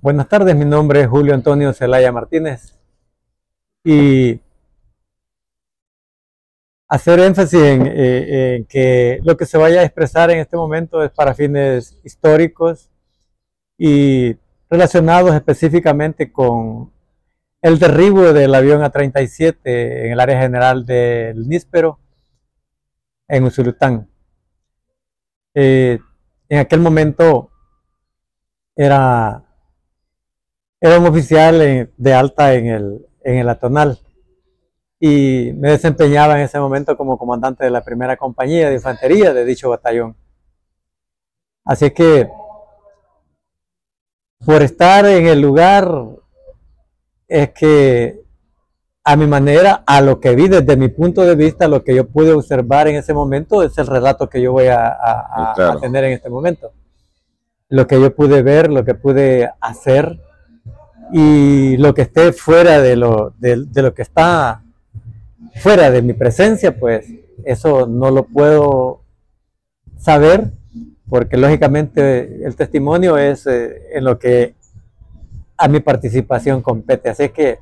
Buenas tardes, mi nombre es Julio Antonio Zelaya Martínez y hacer énfasis en que lo que se vaya a expresar en este momento es para fines históricos y relacionados específicamente con el derribo del avión A-37 en el área general del Níspero, en Usulután. En aquel momento era un oficial de alta en el Atonal y me desempeñaba en ese momento como comandante de la primera compañía de infantería de dicho batallón. Así que, por estar en el lugar, es que a mi manera, a lo que vi desde mi punto de vista, lo que yo pude observar en ese momento es el relato que yo voy a tener en este momento. Lo que yo pude ver, lo que pude hacer y lo que esté fuera de lo que está fuera de mi presencia, pues eso no lo puedo saber, porque lógicamente el testimonio es en lo que a mi participación compete. Así que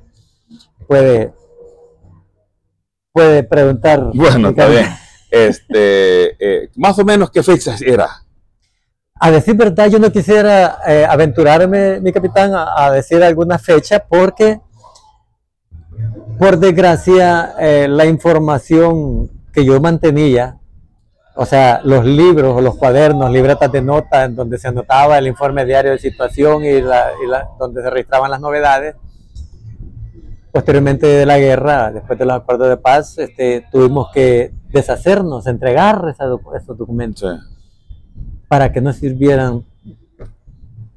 puede preguntar. Bueno, está bien. Más o menos, ¿qué fechas era? A decir verdad, yo no quisiera aventurarme, mi capitán, a decir alguna fecha, porque por desgracia la información que yo mantenía, o sea, los libros o los cuadernos, libretas de notas en donde se anotaba el informe diario de situación y donde se registraban las novedades, posteriormente de la guerra, después de los acuerdos de paz, tuvimos que deshacernos, entregar esos documentos. Sí. Para que no sirvieran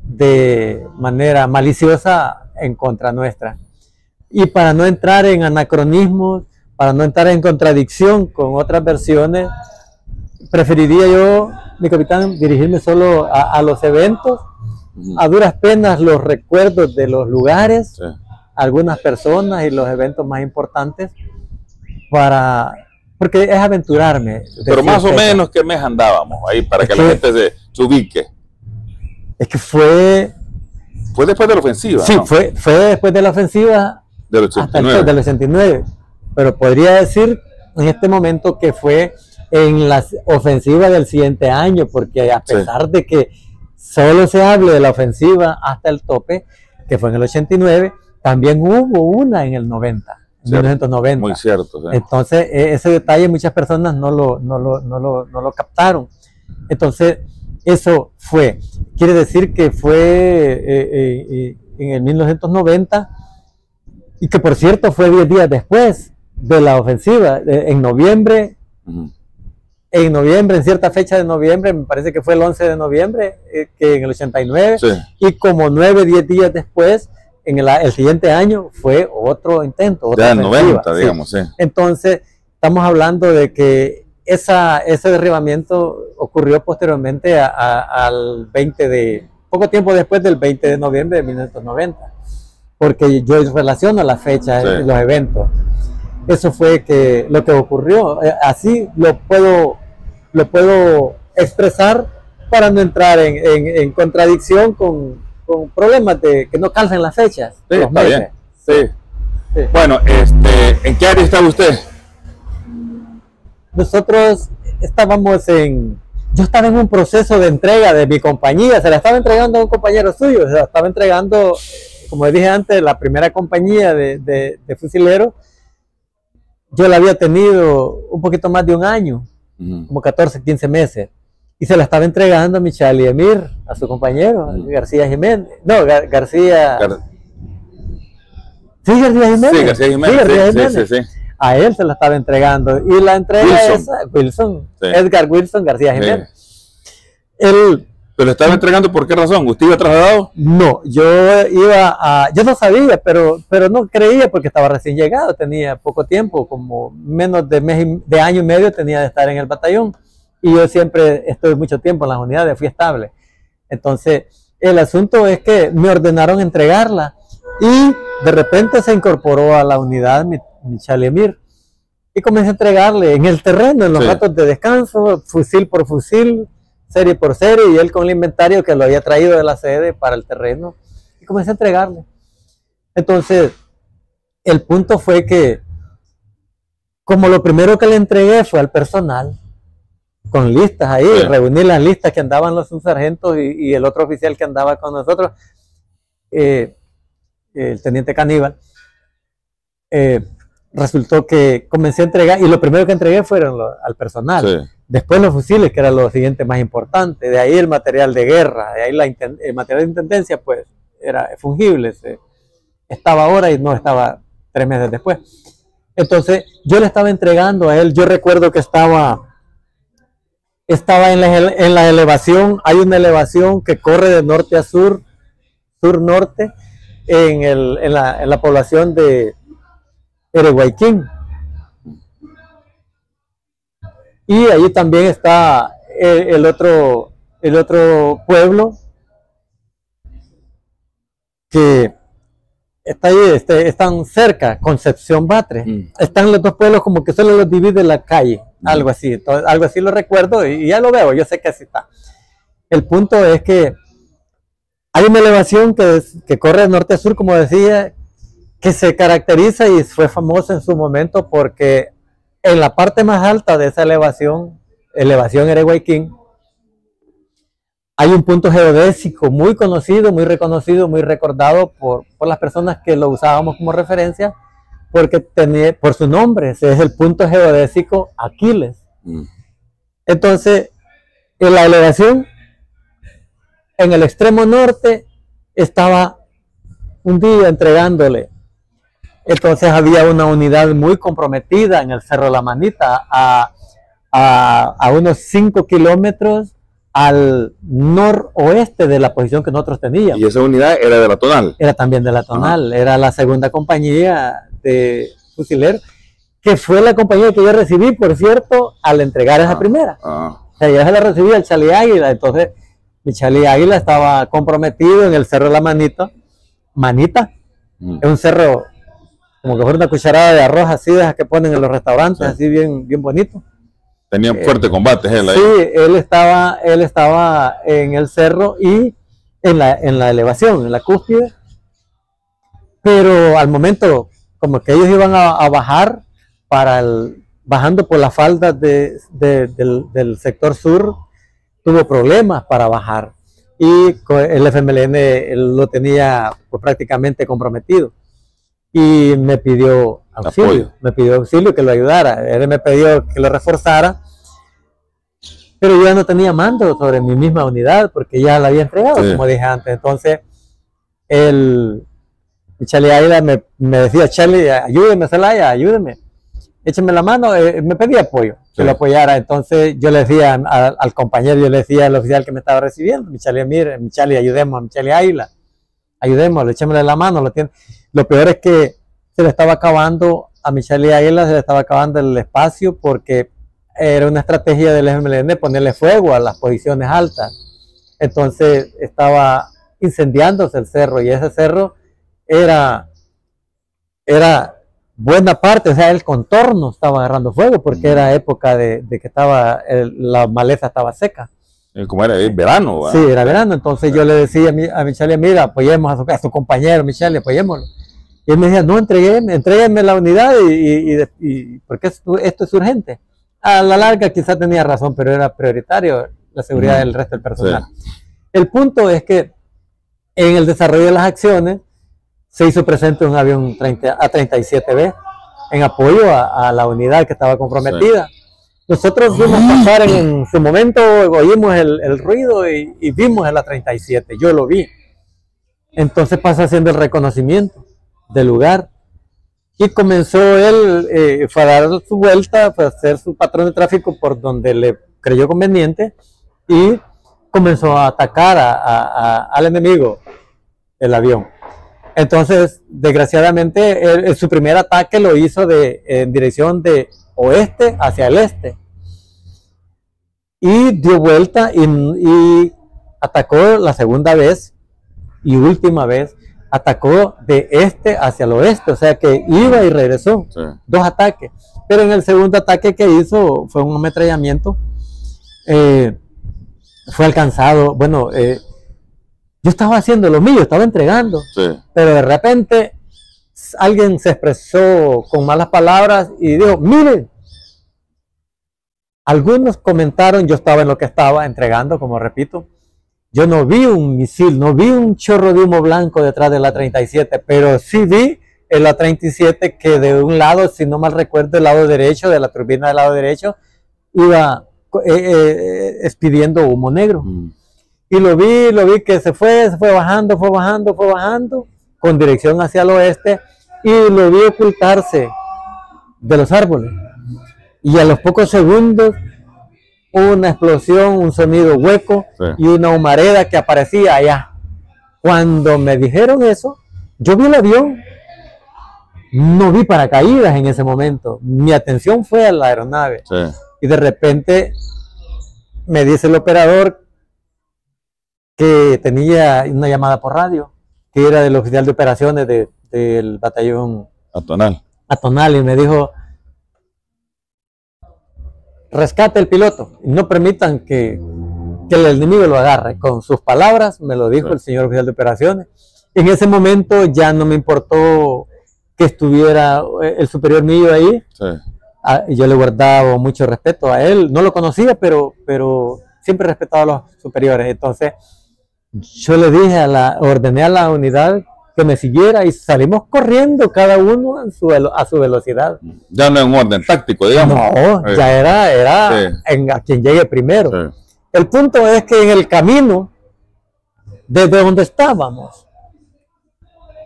de manera maliciosa en contra nuestra. Y para no entrar en anacronismos, para no entrar en contradicción con otras versiones, preferiría yo, mi capitán, dirigirme solo a los eventos, a duras penas los recuerdos de los lugares, sí, algunas personas y los eventos más importantes, porque es aventurarme. Pero más o menos, ¿qué mes andábamos ahí para que la gente se ubique? Es que fue después de la ofensiva. Sí, ¿no? fue después de la ofensiva del 89. Hasta del 89. Pero podría decir en este momento que fue en la ofensiva del siguiente año, porque a pesar de que solo se hable de la ofensiva hasta el tope, que fue en el 89, también hubo una en el 90. 1990. Muy cierto. Sí. Entonces, ese detalle muchas personas no lo captaron. Entonces, eso quiere decir que fue en el 1990, y que por cierto fue 10 días después de la ofensiva, en noviembre. En cierta fecha de noviembre, me parece que fue el 11 de noviembre, que en el 89, sí, y como 9-10 días después, en el siguiente año fue otro intento, otra ofensiva, 90, digamos, sí. Entonces, estamos hablando de que ese derribamiento ocurrió posteriormente al poco tiempo después del 20 de noviembre de 1990, porque yo relaciono las fechas, sí, los eventos. Eso fue lo que ocurrió. Así lo puedo expresar para no entrar en contradicción con problemas de que no calcen las fechas. Sí, está bien. Sí. Sí. Bueno, ¿en qué área está usted? Nosotros yo estaba en un proceso de entrega de mi compañía, se la estaba entregando a un compañero suyo, se la estaba entregando, como dije antes, la primera compañía de fusileros. Yo la había tenido un poquito más de un año, como 14, 15 meses. Y se la estaba entregando a Michal y Emir, a su compañero, García Jiménez. No, García. ¿Sí, García Jiménez? Sí, García Jiménez. Sí, García Jiménez. Sí. A él se la estaba entregando. Y la entrega es Wilson, sí, Edgar Wilson García Jiménez. Sí. ¿Pero le estaba entregando por qué razón? ¿Usted iba trasladado? No, yo no sabía, pero no creía porque estaba recién llegado, tenía poco tiempo, como menos de año y medio tenía de estar en el batallón. Y yo siempre estuve mucho tiempo en las unidades, fui estable. Entonces, el asunto es que me ordenaron entregarla y de repente se incorporó a la unidad Michal Emir y comencé a entregarle en el terreno, en los ratos de descanso, fusil por fusil, serie por serie, y él con el inventario que lo había traído de la sede para el terreno. comencé a entregarle. Entonces, el punto fue que, como lo primero que le entregué fue al personal, con listas ahí, Sí. reuní las listas que andaban los subsargentos y el otro oficial que andaba con nosotros, el teniente Caníbal. Resultó que comencé a entregar, y lo primero que entregué fueron al personal. Sí. Después los fusiles, que era lo siguiente más importante. De ahí el material de guerra, de ahí el material de intendencia, pues era fungible. Estaba ahora y no estaba 3 meses después. Entonces yo le estaba entregando a él. Yo recuerdo que estaba en la elevación. Hay una elevación que corre de norte a sur, sur-norte, en la población de Ereguayquín. Y allí también está el otro pueblo que está ahí, están cerca, Concepción Batre. Están los dos pueblos como que solo los divide la calle, algo así. Entonces, algo así lo recuerdo y ya lo veo, yo sé que así está. El punto es que hay una elevación que corre de norte a sur, como decía, que se caracteriza y fue famosa en su momento porque en la parte más alta de esa elevación Ereguayquín, hay un punto geodésico muy conocido, muy reconocido, muy recordado por las personas que lo usábamos como referencia, porque tenía, por su nombre, ese es el punto geodésico Aquiles. Entonces, en la elevación, en el extremo norte, estaba un día entregándole. Entonces había una unidad muy comprometida en el Cerro La Manita, a unos 5 kilómetros al noroeste de la posición que nosotros teníamos. ¿Y esa unidad era de la Tonal? Era también de la Tonal, era la segunda compañía de fusileros, que fue la compañía que yo recibí, por cierto, al entregar esa primera. O sea, yo se la recibí al Charlie Águila. Entonces mi Charlie Águila estaba comprometido en el Cerro La Manita. Es un cerro como que fuera una cucharada de arroz así, de esas que ponen en los restaurantes, sí, así bien bonito. Tenían fuerte combate él ahí. Sí, él estaba en el cerro y en la elevación, en la cúspide, pero al momento como que ellos iban a bajar bajando por las faldas del sector sur, tuvo problemas para bajar y el FMLN lo tenía pues, prácticamente comprometido. Y me pidió auxilio, que lo ayudara. Él me pidió que lo reforzara, pero yo ya no tenía mando sobre mi misma unidad porque ya la había entregado, sí, como dije antes. Entonces, Charlie Águila me decía, Charlie, ayúdeme, Celaya, ayúdeme, écheme la mano. Me pedía apoyo, que lo apoyara. Entonces, yo le decía al compañero, yo le decía al oficial que me estaba recibiendo, mi Charlie, mire, mi Charlie, ayudemos a mi Charlie Águila, ayudémosle, echémosle la mano. Lo peor es que se le estaba acabando a mi Charlie Águila, se le estaba acabando el espacio porque era una estrategia del FMLN ponerle fuego a las posiciones altas. Entonces estaba incendiándose el cerro y ese cerro era buena parte, o sea, el contorno estaba agarrando fuego porque era época de que la maleza estaba seca. Como era verano, ¿verdad? Sí, era verano. Entonces yo le decía a mi Charlie, mira, apoyemos a su compañero, mi Charlie, apoyémoslo. Y él me decía, no, entrégueme la unidad porque esto es urgente. A la larga quizá tenía razón, pero era prioritario la seguridad del resto del personal. Sí. El punto es que en el desarrollo de las acciones se hizo presente un avión A-37B en apoyo a la unidad que estaba comprometida. Sí. Nosotros vimos pasar en su momento, oímos el ruido y vimos el A-37, yo lo vi. Entonces pasó haciendo el reconocimiento del lugar y comenzó él, fue a dar su vuelta, fue a hacer su patrón de tráfico por donde le creyó conveniente y comenzó a atacar al enemigo, el avión. Entonces, desgraciadamente, su primer ataque lo hizo en dirección de oeste hacia el este y dio vuelta y atacó la segunda vez y última vez, atacó de este hacia el oeste, o sea que iba y regresó, sí, 2 ataques, pero en el segundo ataque que hizo fue un ametrallamiento, fue alcanzado. Bueno, Yo estaba haciendo lo mío, estaba entregando, Sí. pero de repente alguien se expresó con malas palabras y dijo, miren, algunos comentaron, yo estaba en lo que estaba entregando, como repito, yo no vi un misil, no vi un chorro de humo blanco detrás de la 37, pero sí vi en la 37 que de un lado, si no mal recuerdo, el lado derecho, de la turbina del lado derecho, iba expidiendo humo negro. Y lo vi que se fue bajando, con dirección hacia el oeste, y lo vi ocultarse de los árboles. Y a los pocos segundos, una explosión, un sonido hueco, Sí. y una humareda que aparecía allá. Cuando me dijeron eso, yo vi el avión, no vi paracaídas en ese momento. Mi atención fue a la aeronave. Sí. Y de repente me dice el operador que tenía una llamada por radio, que era del oficial de operaciones del batallón Atonal, y me dijo, rescate el piloto, y no permitan que el enemigo lo agarre. Con sus palabras me lo dijo el señor oficial de operaciones. En ese momento ya no me importó que estuviera el superior mío ahí. Sí. Yo le guardaba mucho respeto a él, no lo conocía, pero siempre respetaba a los superiores. Entonces yo le dije ordené a la unidad que me siguiera y salimos corriendo cada uno a su velocidad. Ya no en orden táctico, digamos. No, ya era Sí. a quien llegue primero. Sí. El punto es que en el camino, desde donde estábamos,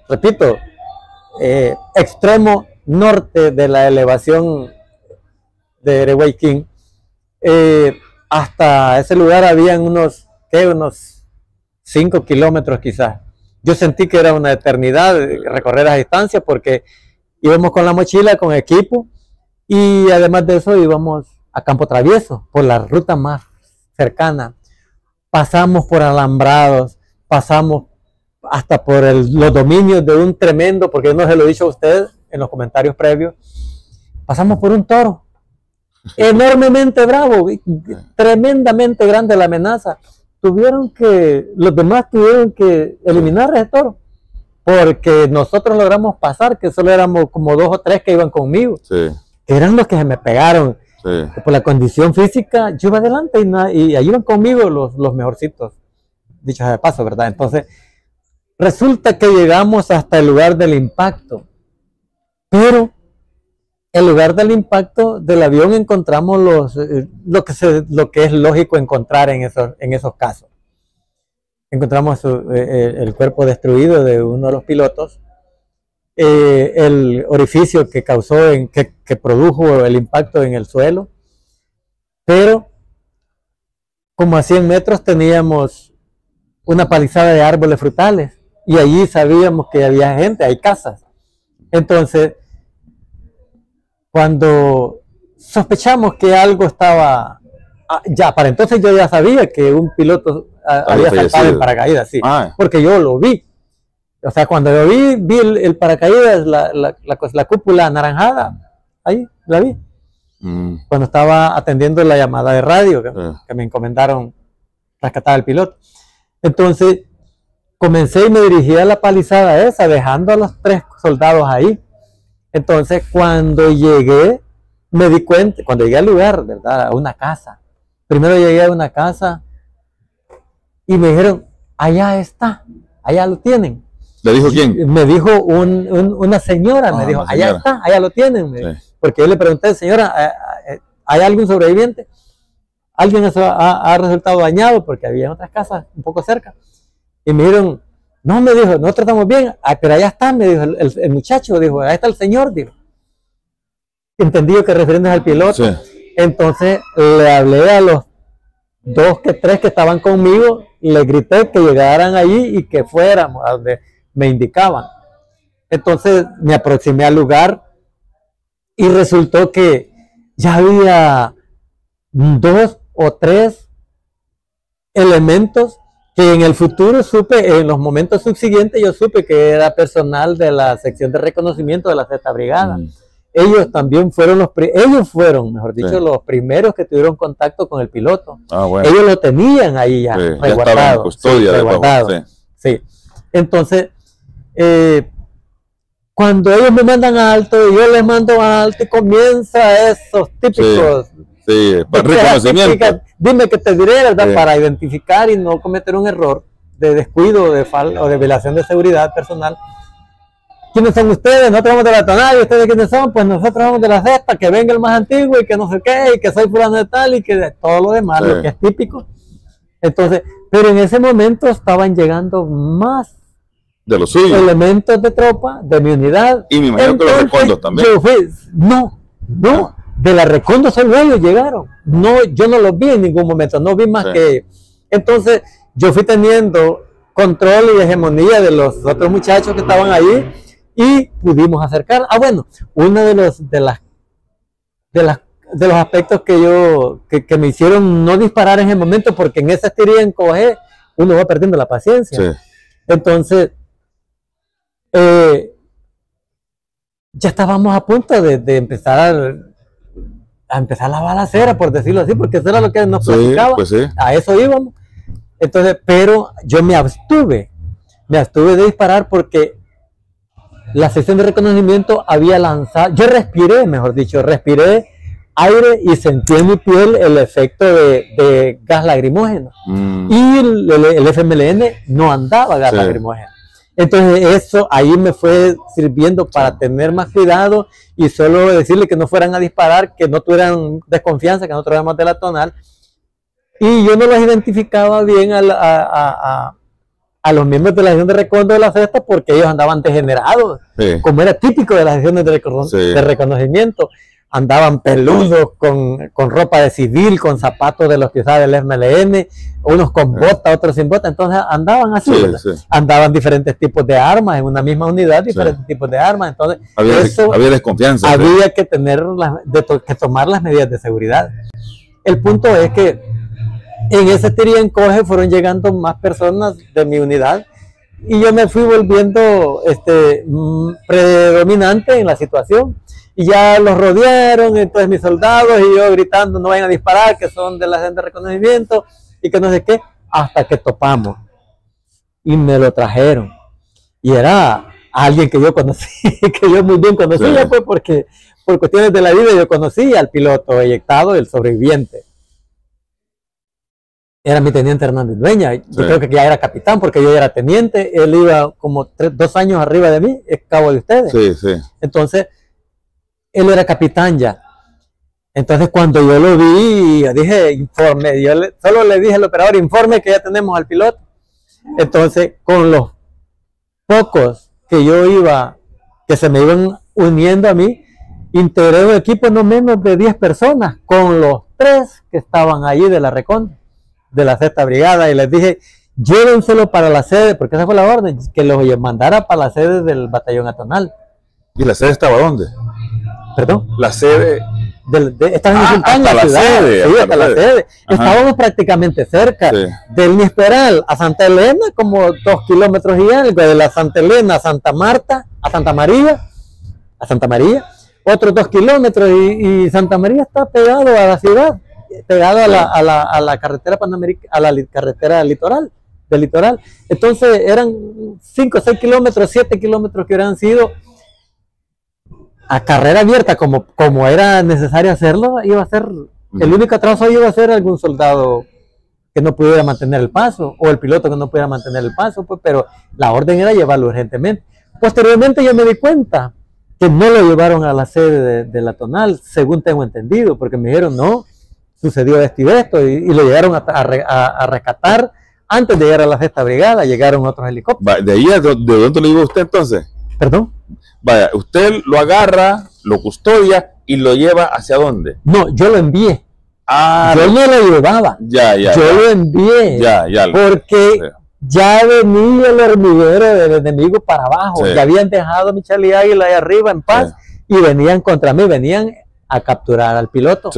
repito, extremo norte de la elevación de Erehuayquín, hasta ese lugar habían unos 5 kilómetros quizás. Yo sentí que era una eternidad recorrer esa distancia porque íbamos con la mochila, con equipo, y además de eso íbamos a campo travieso, por la ruta más cercana. Pasamos por alambrados, pasamos hasta por los dominios de un tremendo, porque yo no se lo he dicho a usted en los comentarios previos, pasamos por un toro enormemente bravo, tremendamente grande la amenaza. Los demás tuvieron que eliminar ese toro, porque nosotros logramos pasar, que solo éramos como 2 o 3 que iban conmigo, Sí. que eran los que se me pegaron. Sí. Por la condición física, yo iba adelante y ahí iban conmigo los mejorcitos, dicho sea de paso, ¿verdad? Entonces, resulta que llegamos hasta el lugar del impacto, pero el lugar del impacto del avión encontramos lo que es lógico encontrar en esos casos. Encontramos el cuerpo destruido de uno de los pilotos, el orificio que causó, que produjo el impacto en el suelo, pero como a 100 metros teníamos una palizada de árboles frutales y allí sabíamos que había gente, hay casas. Entonces, cuando sospechamos que algo estaba, ya para entonces yo ya sabía que un piloto había saltado en paracaídas, sí, porque yo lo vi. O sea, cuando yo vi el paracaídas, la cúpula anaranjada, ahí la vi. Cuando estaba atendiendo la llamada de radio que me encomendaron rescatar al piloto. Entonces, comencé y me dirigí a la palizada esa, dejando a los 3 soldados ahí. Entonces, cuando llegué, me di cuenta, cuando llegué al lugar, ¿verdad? A una casa. Primero llegué a una casa y me dijeron, allá está, allá lo tienen. ¿Le dijo quién? Me dijo una señora, me dijo, allá está, allá lo tienen. Sí. Porque yo le pregunté, señora, ¿hay algún sobreviviente? Alguien ha resultado dañado porque había otras casas un poco cerca. Y me dijeron, no, me dijo, nosotros estamos bien, pero allá está, me dijo el muchacho, dijo, ahí está el señor, dijo. Entendí que refiriéndose al piloto. Sí. Entonces le hablé a los 2 que 3 que estaban conmigo, le grité que llegaran allí y que fuéramos a donde me indicaban. Entonces me aproximé al lugar y resultó que ya había 2 o 3 elementos que en el futuro supe, en los momentos subsiguientes yo supe que era personal de la sección de reconocimiento de la Sexta Brigada. Ellos también fueron mejor dicho, sí, los primeros que tuvieron contacto con el piloto. Bueno. Ellos lo tenían ahí ya, resguardado. Ya estaba en custodia, sí, resguardado. Sí. Sí. Entonces, cuando ellos me mandan alto y yo les mando alto y comienza esos típicos... Sí, para reconocimiento. Dime que te diré, ¿verdad? Sí. Para identificar y no cometer un error de descuido o de violación de seguridad personal. ¿Quiénes son ustedes? Nosotros vamos de la tonal, ¿y ustedes quiénes son? Pues nosotros vamos de la cesta, que venga el más antiguo y que no sé qué, y que soy fulano de tal y que de todo lo demás, lo que es típico. Entonces, pero en ese momento estaban llegando más de los suyos, elementos de tropa, de mi unidad. Y me imagino que los recondos también. Yo fui, no, de la Recondo solo ellos llegaron. No, yo no los vi en ningún momento, no vi más que ellos. Entonces, yo fui teniendo control y hegemonía de los otros muchachos que estaban ahí y pudimos acercar. Bueno, uno de los aspectos que me hicieron no disparar en el momento, porque en esa estiría en coge uno va perdiendo la paciencia. Sí. Entonces, ya estábamos a punto de empezar la balacera, por decirlo así, porque eso era lo que nos platicaba. Pues sí. A eso íbamos. Entonces, pero yo me abstuve de disparar porque la sección de reconocimiento había lanzado, yo respiré aire y sentí en mi piel el efecto de gas lagrimógeno. Y el FMLN no andaba gas lagrimógeno. Entonces eso ahí me fue sirviendo para tener más cuidado y solo decirle que no fueran a disparar, que no tuvieran desconfianza, que nosotros éramos de la tonal. Y yo no los identificaba bien a los miembros de la sección de Recondo de la Cesta porque ellos andaban degenerados, como era típico de las secciones de reconocimiento. Andaban peludos, con ropa de civil, con zapatos de los que usaba el FMLN, unos con botas, otros sin botas. Entonces andaban así, andaban diferentes tipos de armas en una misma unidad, diferentes tipos de armas. Entonces había desconfianza. Había que que tomar las medidas de seguridad. El punto es que en ese tira y encoge fueron llegando más personas de mi unidad y yo me fui volviendo predominante en la situación. Y ya los rodearon, entonces mis soldados y yo gritando no vayan a disparar, que son de la gente de reconocimiento y que no sé qué, hasta que topamos y me lo trajeron y era alguien que yo conocí, que yo muy bien conocía, pues porque por cuestiones de la vida yo conocí al piloto eyectado, el sobreviviente. Era mi teniente Hernández Dueña, yo creo que ya era capitán porque yo ya era teniente, él iba como 2 años arriba de mí, es cabo de ustedes. Entonces él era capitán ya. Entonces cuando yo lo vi, yo dije, informe. Solo le dije al operador, informe que ya tenemos al piloto. Entonces, con los pocos que yo iba, que se me iban uniendo a mí, integré un equipo no menos de 10 personas, con los 3 que estaban allí de la Recondo, de la Sexta Brigada, y les dije, llévenselo para la sede, porque esa fue la orden, que los mandara para la sede del batallón atonal. ¿Y la sede estaba dónde? ¿Perdón? La sede. Estaba en Sultán, la ciudad. Hasta la sede. Estábamos prácticamente cerca. Del Nisperal a Santa Elena, como 2 kilómetros y algo. De la Santa Elena a Santa Marta, a Santa María, otros 2 kilómetros. Y Santa María está pegado a la ciudad, pegado a la carretera panamericana, a la carretera litoral, del litoral. Entonces eran 5, 6 kilómetros, 7 kilómetros que hubieran sido a carrera abierta, como era necesario hacerlo. Iba a ser, el único atraso iba a ser algún soldado que no pudiera mantener el paso, o el piloto que no pudiera mantener el paso, pues, pero la orden era llevarlo urgentemente. Posteriormente yo me di cuenta que no lo llevaron a la sede de la tonal, según tengo entendido, porque me dijeron, no, sucedió esto y esto, y lo llegaron a rescatar antes de llegar a la Sexta Brigada, llegaron otros helicópteros. ¿De ahí de dónde lo iba usted entonces? ¿Perdón? Vaya, usted lo agarra, lo custodia y lo lleva ¿hacia dónde? No, yo lo envié. Yo no lo llevaba. Yo lo envié. Porque ya venía el hormiguero del enemigo para abajo. Ya habían dejado a mi Charlie Águila ahí arriba en paz y venían contra mí, venían a capturar al piloto.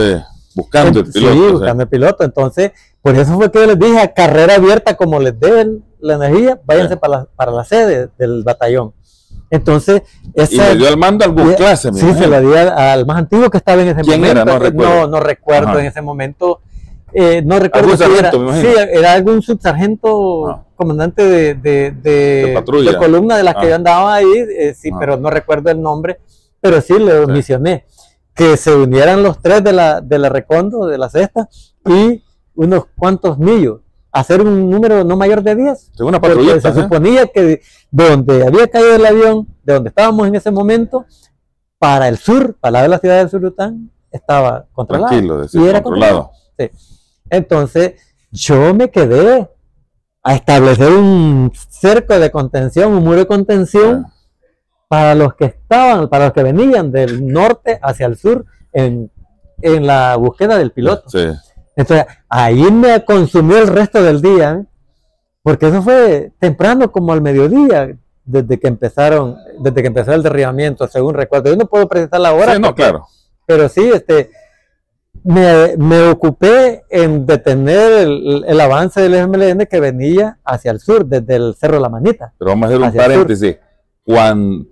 Buscando el piloto. Buscando el piloto. Entonces, por eso fue que yo les dije, a carrera abierta, como les dé la energía, váyanse para la sede del batallón. Entonces, ¿y le dio al mando algún clase? Sí, se lo di al más antiguo que estaba en ese momento. ¿Quién era? No recuerdo. No recuerdo en ese momento. no recuerdo si era, sí, era algún subsargento comandante de patrulla, de columna de las que yo andaba ahí, sí, pero no recuerdo el nombre, pero sí lo misioné, que se unieran los tres de la Recondo, de la sexta, y unos cuantos millos, hacer un número no mayor de 10. Una patrulla, se suponía que donde había caído el avión, de donde estábamos en ese momento, para el sur, para la de la ciudad de Usulután, estaba controlado. Tranquilo, y era controlado. Sí. Entonces, yo me quedé a establecer un cerco de contención, un muro de contención para los que estaban, para los que venían del norte hacia el sur en la búsqueda del piloto. Sí. Entonces, ahí me consumió el resto del día, porque eso fue temprano, como al mediodía, desde que empezó el derribamiento, según recuerdo. Yo no puedo precisar la hora. Sí, no, claro. Pero sí, me ocupé en detener el avance del FMLN que venía hacia el sur, desde el Cerro La Manita. Pero vamos a hacer un paréntesis.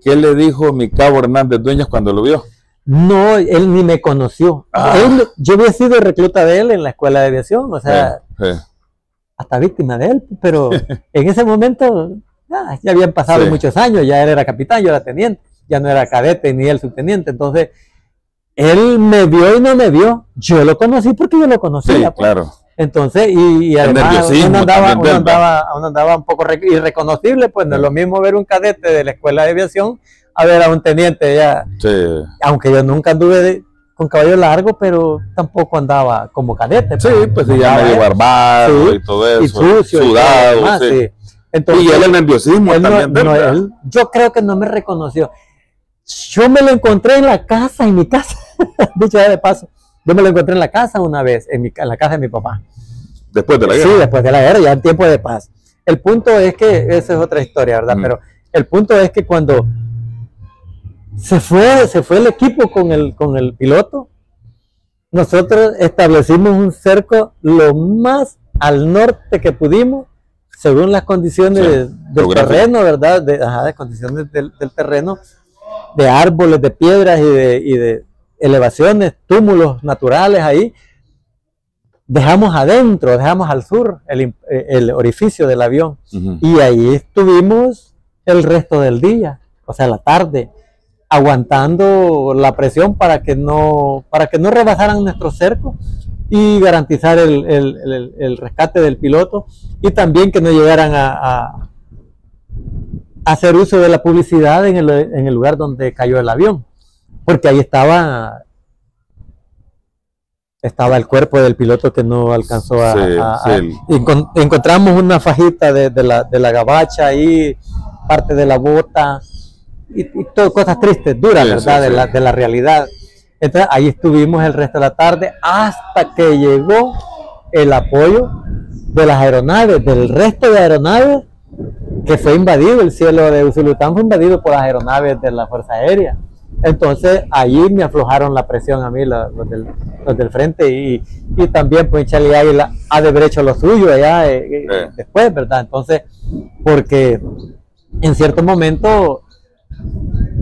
¿Qué le dijo mi cabo Hernández Dueñas cuando lo vio? No, él ni me conoció. Yo había sido recluta de él en la escuela de aviación, o sea, hasta víctima de él, pero en ese momento ya habían pasado muchos años, ya él era capitán, yo era teniente, ya no era cadete ni él subteniente, entonces él me vio y no me vio, yo lo conocí porque yo lo conocía. Sí, claro. Entonces, y además uno andaba un poco irreconocible, pues no es lo mismo ver un cadete de la escuela de aviación a ver a un teniente ya. Sí. Aunque yo nunca anduve con cabello largo, pero tampoco andaba como cadete. Sí, pues ya medio barbado y todo eso. Y sucio, sudado. Y demás, sí. Entonces, y él el nerviosismo también. Yo creo que no me reconoció. Yo me lo encontré en la casa, en mi casa, dicho de paso. Yo me lo encontré en la casa una vez, en la casa de mi papá. ¿Después de la guerra? Sí, después de la guerra, ya en tiempo de paz. El punto es que, esa es otra historia, ¿verdad? Pero el punto es que cuando se fue el equipo con el piloto, nosotros establecimos un cerco lo más al norte que pudimos, según las condiciones del terreno, ¿verdad? De condiciones del terreno, de árboles, de piedras y de elevaciones, túmulos naturales ahí. Dejamos adentro, dejamos al sur el orificio del avión, y ahí estuvimos el resto del día, o sea, la tarde, aguantando la presión para que no rebasaran nuestro cerco y garantizar el rescate del piloto, y también que no llegaran a hacer uso de la publicidad en el lugar donde cayó el avión, porque ahí estaba el cuerpo del piloto que no alcanzó encontramos una fajita de la gabacha ahí, parte de la bota y todo, cosas tristes, duras, ¿verdad? De la realidad. Entonces ahí estuvimos el resto de la tarde hasta que llegó el apoyo de las aeronaves, del resto de aeronaves, que fue invadido, el cielo de Usulután fue invadido por las aeronaves de la Fuerza Aérea. Entonces allí me aflojaron la presión a mí, los del frente, y también pues Charlie Águila ha de haber hecho lo suyo allá después, ¿verdad? Entonces, porque en cierto momento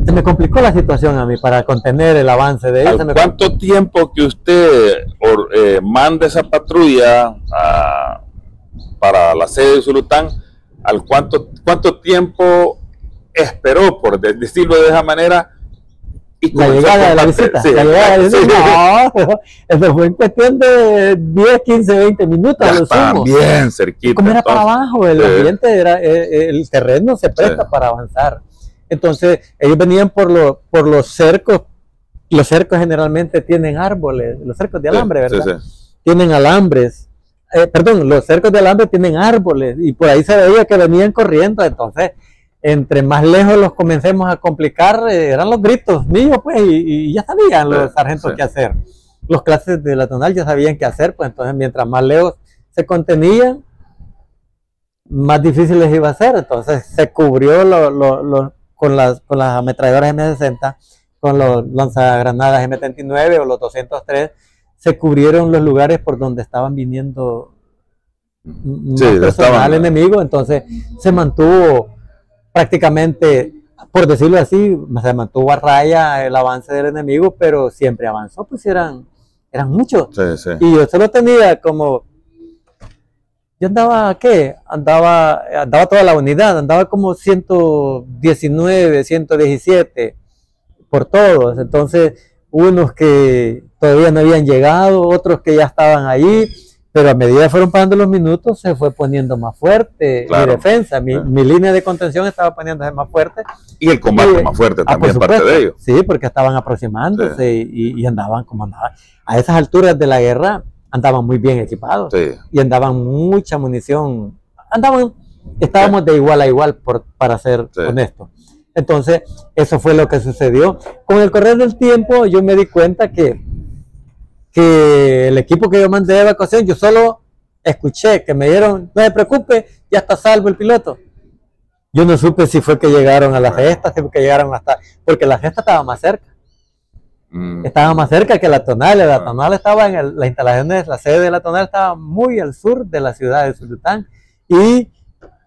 se me complicó la situación a mí para contener el avance de ellos. ¿Cuánto tiempo que usted manda esa patrulla para la sede de Usulután? ¿Cuánto tiempo esperó, por decirlo de esa manera? La llegada de la visita. Sí, la llegada de la visita. No, eso fue en cuestión de 10, 15, 20 minutos. Ya está bien cerquita. Como era para abajo, el ambiente el terreno se presta para avanzar. Entonces, ellos venían por los cercos. Los cercos generalmente tienen árboles, los cercos de alambre, ¿verdad? Tienen alambres. Los cercos de alambre tienen árboles, y por ahí se veía que venían corriendo. Entonces, entre más lejos los comencemos a complicar, eran los gritos míos, pues, y ya sabían los sargentos qué hacer. Los clases de la tonal ya sabían qué hacer, pues entonces mientras más lejos se contenían, más difícil les iba a ser. Entonces se cubrió con las ametralladoras M60, con los lanzagranadas M39 o los 203, se cubrieron los lugares por donde estaban viniendo más personal enemigo. Entonces se mantuvo prácticamente, por decirlo así, se mantuvo a raya el avance del enemigo, pero siempre avanzó, pues eran eran muchos. Sí, sí. Y yo solo tenía como, yo andaba, ¿qué? Andaba toda la unidad, andaba como 119, 117 por todos. Entonces, unos que todavía no habían llegado, otros que ya estaban ahí, pero a medida que fueron pasando los minutos, se fue poniendo más fuerte mi defensa, mi línea de contención estaba poniéndose más fuerte. Y el combate más fuerte también, parte de ellos. Sí, porque estaban aproximándose y andaban como andaban. A esas alturas de la guerra, andaban muy bien equipados y andaban mucha munición. Estábamos de igual a igual, para ser honesto. Entonces, eso fue lo que sucedió. Con el correr del tiempo, yo me di cuenta que el equipo que yo mandé de evacuación, yo solo escuché que me dieron, no se preocupe, ya está salvo el piloto. Yo no supe si fue que llegaron a la gesta, si fue que llegaron porque la gesta estaba más cerca. Estaba más cerca que la tonal. La tonal estaba las instalaciones, la sede de la tonal estaba muy al sur de la ciudad de Usulután y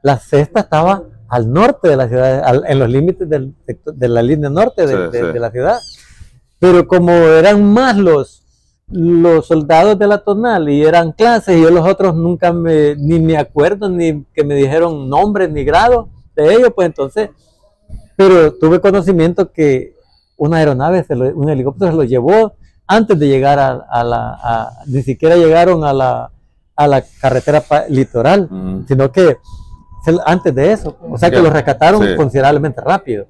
la cesta estaba al norte de la ciudad, en los límites de la línea norte de la ciudad. Pero como eran más los soldados de la tonal y eran clases y yo los otros nunca ni me acuerdo ni que me dijeron nombres ni grado de ellos, pues entonces, pero tuve conocimiento que una aeronave, un helicóptero se lo llevó antes de llegar ni siquiera llegaron a la carretera litoral, sino que antes de eso, o sea que lo rescataron considerablemente rápido,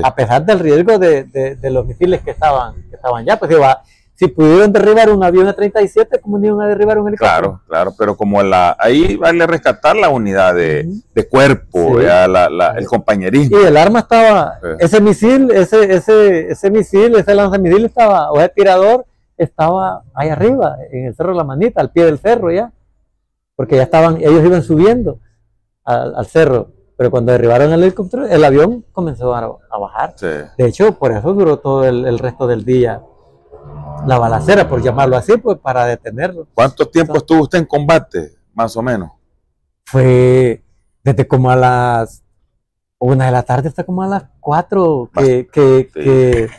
a pesar del riesgo de los misiles que estaban ya, pues si pudieron derribar un avión A-37, ¿cómo no iban a derribar un helicóptero? Claro, pero como ahí vale rescatar la unidad de cuerpo, el compañerismo. Y el arma estaba, ese misil, ese lanzamisil estaba, o ese tirador estaba ahí arriba, en el Cerro de la Manita, al pie del cerro ya, porque ya ellos iban subiendo al cerro, pero cuando derribaron el helicóptero, el avión comenzó a bajar. De hecho, por eso duró todo el resto del día la balacera, por llamarlo así, pues para detenerlo. ¿Cuánto tiempo estuvo usted en combate, más o menos? Fue desde como a las 1 de la tarde hasta como a las 4 que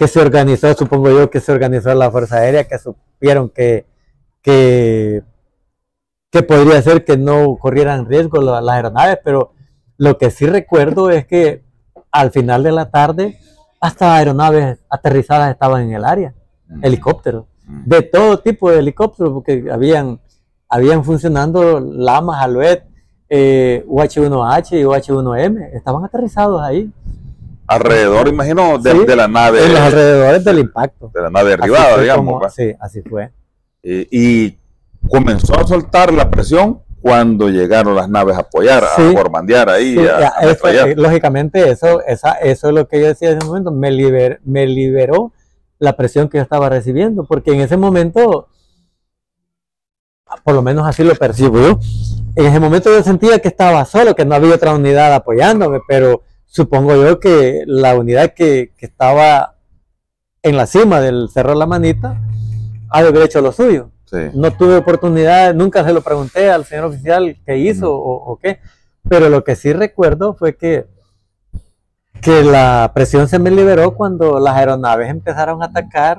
se organizó, supongo yo, que se organizó la Fuerza Aérea, que supieron que podría ser que no corrieran riesgo las aeronaves, pero lo que sí recuerdo es que al final de la tarde hasta aeronaves aterrizadas estaban en el área. Helicópteros, de todo tipo de helicópteros, porque habían funcionando Lamas, Alouette, UH-1H y UH-1M, estaban aterrizados ahí. Alrededor, imagino, de la nave. En los alrededores del impacto. De la nave derribada, digamos. Sí, así fue. Y comenzó a soltar la presión cuando llegaron las naves a apoyar, a bombardear ahí. Lógicamente, eso es lo que yo decía en ese momento, me liberó la presión que yo estaba recibiendo, porque en ese momento, por lo menos así lo percibo yo, en ese momento yo sentía que estaba solo, que no había otra unidad apoyándome, pero supongo yo que la unidad que estaba en la cima del Cerro de la Manita ha de haber hecho lo suyo. No tuve oportunidad, nunca se lo pregunté al señor oficial qué hizo o qué, pero lo que sí recuerdo fue que la presión se me liberó cuando las aeronaves empezaron a atacar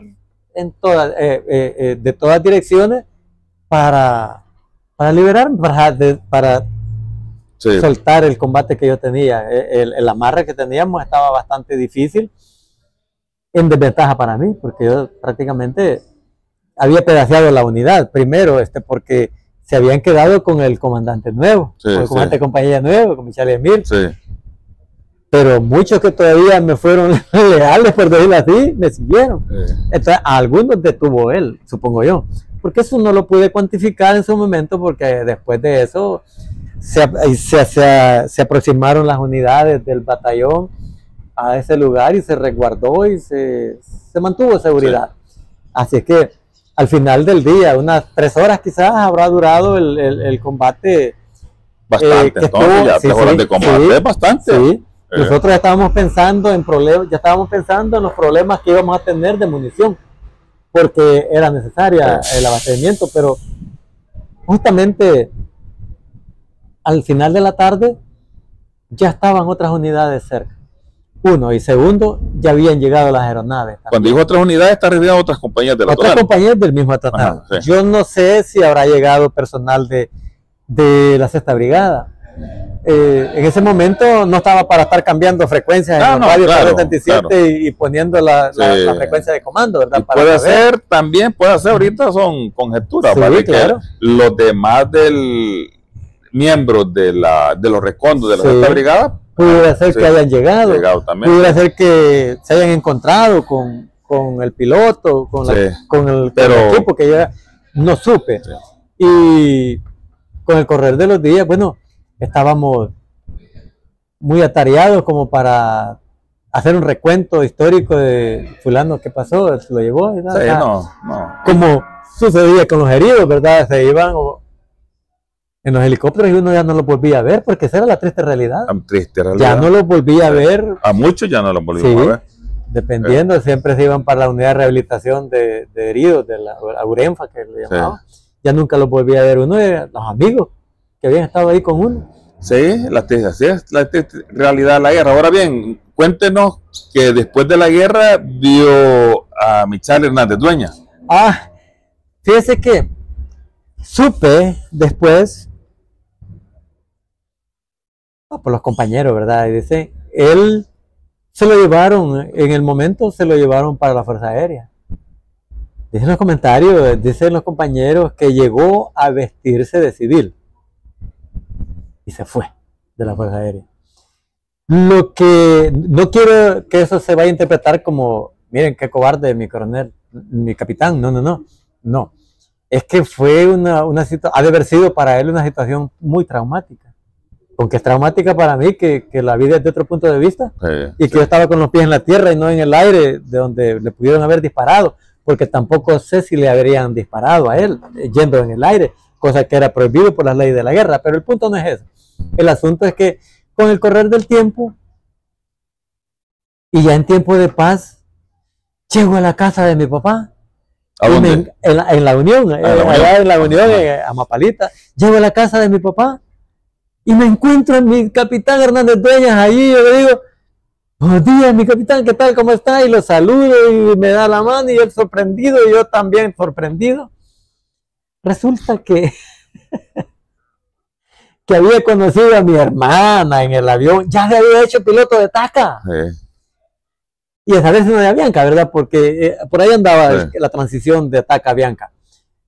de todas direcciones para liberarme, para soltar el combate que yo tenía. El amarre que teníamos estaba bastante difícil, en desventaja para mí, porque yo prácticamente había pedaceado la unidad, primero porque se habían quedado con el comandante nuevo, con el comandante de compañía nuevo, con Michel Emir. Pero muchos que todavía me fueron leales, por decirlo así, me siguieron. Entonces, a algunos detuvo él, supongo yo. Porque eso no lo pude cuantificar en su momento, porque después de eso se aproximaron las unidades del batallón a ese lugar y se resguardó y se mantuvo seguridad. Así es que al final del día, unas 3 horas quizás habrá durado el combate. Bastante, entonces ya 3 horas de combate, bastante. Sí. Nosotros estábamos pensando en los problemas que íbamos a tener de munición, porque era necesaria el abastecimiento, pero justamente al final de la tarde ya estaban otras unidades cerca. Uno, y segundo, ya habían llegado las aeronaves. Cuando dijo otras unidades, está refiriendo a otras compañías de la Otras Total. compañías del mismo tratado. Sí. Yo no sé si habrá llegado personal de la Sexta Brigada. En ese momento no estaba para estar cambiando frecuencias en el radio 77 y poniendo la frecuencia de comando, ¿verdad? Y puede ser, también puede ser, ahorita son conjeturas, sí, ¿vale? Claro. Que los demás miembros de los recondos de la Sexta Brigada pudiera ser que hayan llegado pudiera ser que se hayan encontrado con el piloto, con el equipo que ya no supe. Y con el correr de los días, bueno, estábamos muy atareados como para hacer un recuento histórico de fulano que pasó, se lo llevó, ¿verdad? Como sucedía con los heridos, ¿verdad? Se iban en los helicópteros y uno ya no los volvía a ver, porque esa era la triste realidad. Ya no los volvía a ver. A muchos ya no los volvíamos a ver. Dependiendo, siempre se iban para la unidad de rehabilitación de heridos, de la URENFA, que le llamaban. Ya nunca los volvía a ver uno de los amigos que habían estado ahí con uno. Sí, así es la realidad de la guerra. Ahora bien, cuéntenos que después de la guerra vio a Michal Hernández Dueña. Fíjese que supe después por los compañeros, ¿verdad? Y dice, él se lo llevaron, en el momento se lo llevaron para la Fuerza Aérea. Dicen los comentarios, dicen los compañeros que llegó a vestirse de civil y se fue de la Fuerza Aérea. Lo que no quiero que eso se vaya a interpretar como, miren qué cobarde mi coronel, mi capitán, no. Es que fue una situación, ha de haber sido para él una situación muy traumática. Aunque es traumática para mí, que la vida es de otro punto de vista, y que yo estaba con los pies en la tierra y no en el aire, de donde le pudieron haber disparado, porque tampoco sé si le habrían disparado a él, yendo en el aire, cosa que era prohibido por las leyes de la guerra, pero el punto no es eso. El asunto es que con el correr del tiempo, y ya en tiempo de paz, llego a la casa de mi papá, en la Unión, allá en la Unión, en Amapalita, llego a la casa de mi papá, y me encuentro a mi capitán Hernández Dueñas allí. Yo le digo, buenos días, mi capitán, ¿qué tal? ¿Cómo está? Y lo saludo y me da la mano y él sorprendido y yo también sorprendido. Resulta que había conocido a mi hermana en el avión, ya le había hecho piloto de TACA. Y esa vez no de Avianca, ¿verdad? Porque por ahí andaba la transición de TACA a Avianca.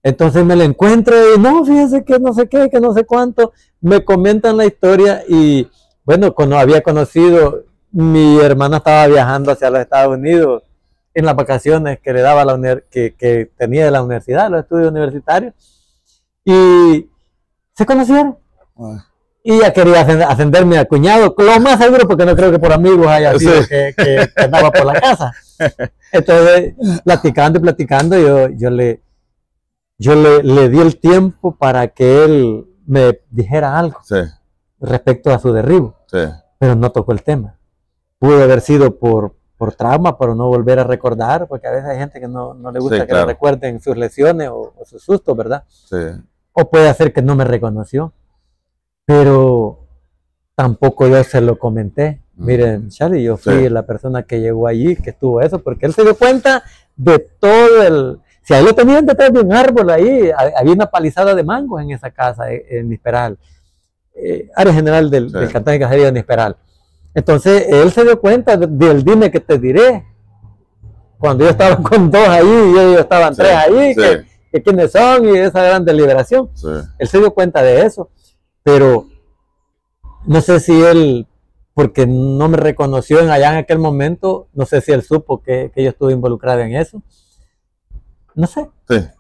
Entonces me la encuentro y no, fíjese que no sé qué, que no sé cuánto. Me comentan la historia y bueno, cuando había conocido, mi hermana estaba viajando hacia los Estados Unidos en las vacaciones que le daba que tenía de la universidad, los estudios universitarios, y se conocieron. Y ella quería ascenderme a cuñado, lo más seguro porque no creo que por amigos haya sido que andaba por la casa. Entonces, platicando, yo le di el tiempo para que él me dijera algo respecto a su derribo, pero no tocó el tema. Pudo haber sido por trauma, por no volver a recordar, porque a veces hay gente que no le gusta que le recuerden sus lesiones o sus sustos, ¿verdad? O puede ser que no me reconoció, pero tampoco yo se lo comenté. Miren, Charlie, yo fui la persona que llegó allí, que estuvo eso, porque él se dio cuenta de todo si ahí lo tenían detrás de un árbol, ahí había una palizada de mangos en esa casa, en Nisperal, área general del Cantón de Cacería de Nisperal. Entonces él se dio cuenta del dime que te diré, cuando yo estaba con dos ahí y ellos estaban tres ahí, que quiénes son y esa gran deliberación. Él se dio cuenta de eso, pero no sé si él, porque no me reconoció allá en aquel momento, no sé si él supo que yo estuve involucrado en eso. No sé,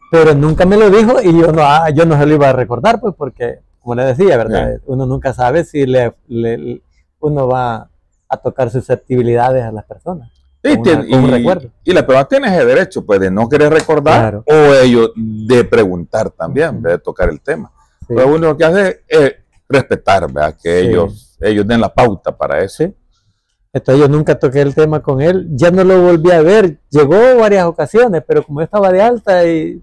pero nunca me lo dijo y yo no se lo iba a recordar, pues porque, como le decía, ¿verdad? Uno nunca sabe si uno va a tocar susceptibilidades a las personas. Y la persona tiene ese derecho, pues, de no querer recordar o ellos de preguntar también, de tocar el tema. Pero uno lo que hace es respetar, ¿verdad? Que ellos den la pauta para eso. Entonces yo nunca toqué el tema con él, ya no lo volví a ver, llegó varias ocasiones, pero como yo estaba de alta y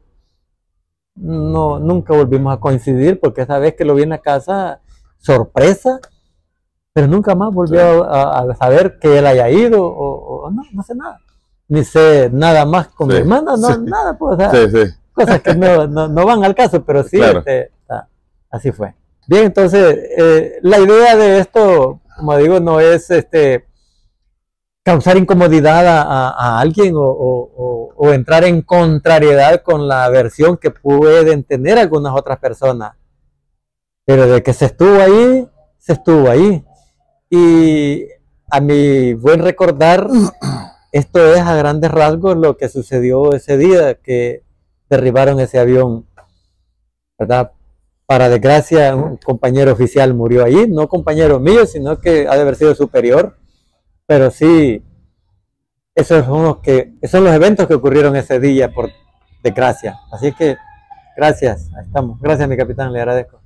nunca volvimos a coincidir, porque esa vez que lo vi en la casa, sorpresa, pero nunca más volvió a saber que él haya ido, o no, no sé nada. Ni sé nada más con mi hermana, no, nada, pues, o sea, cosas que no van al caso, pero sí, claro. Así fue. Bien, entonces, la idea de esto, como digo, no es causar incomodidad a alguien o entrar en contrariedad con la versión que pueden tener algunas otras personas. Pero de que se estuvo ahí. Y a mi buen recordar, esto es a grandes rasgos lo que sucedió ese día que derribaron ese avión, ¿verdad? Para desgracia, un compañero oficial murió ahí, no compañero mío, sino que ha de haber sido superior, pero sí, esos son los eventos que ocurrieron ese día, por desgracia. Así que, gracias, ahí estamos. Gracias, mi capitán, le agradezco.